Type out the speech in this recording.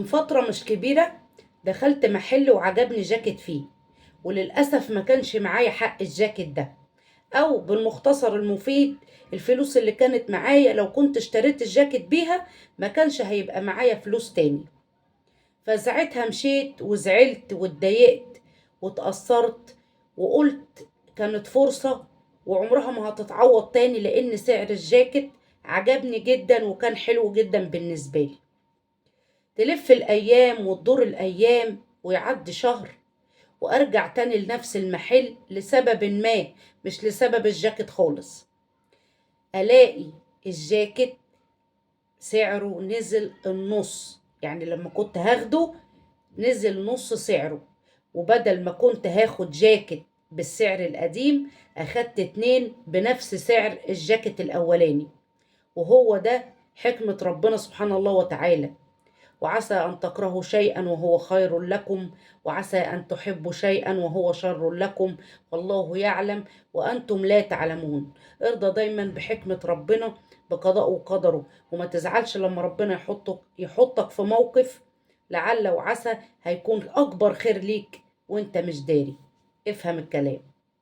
من فترة مش كبيرة دخلت محل وعجبني جاكيت فيه، وللأسف ما كانش معايا حق الجاكيت ده، أو بالمختصر المفيد الفلوس اللي كانت معايا لو كنت اشتريت الجاكيت بيها ما كانش هيبقى معايا فلوس تاني. فساعتها مشيت وزعلت واتضايقت واتأثرت وقلت كانت فرصة وعمرها ما هتتعوض تاني، لأن سعر الجاكيت عجبني جدا وكان حلو جدا بالنسبة لي. تلف الأيام وتدور الأيام ويعدي شهر وأرجع تاني لنفس المحل لسبب ما، مش لسبب الجاكيت خالص. ألاقي الجاكيت سعره نزل النص، يعني لما كنت هاخده نزل نص سعره، وبدل ما كنت هاخد جاكيت بالسعر القديم أخدت اتنين بنفس سعر الجاكيت الأولاني. وهو ده حكمة ربنا سبحانه الله وتعالى. وعسى أن تكرهوا شيئا وهو خير لكم، وعسى أن تحبوا شيئا وهو شر لكم، والله يعلم وأنتم لا تعلمون. ارضى دايما بحكمة ربنا بقضاء وقدره، وما تزعلش لما ربنا يحطك في موقف لعل وعسى هيكون أكبر خير ليك وانت مش داري. افهم الكلام.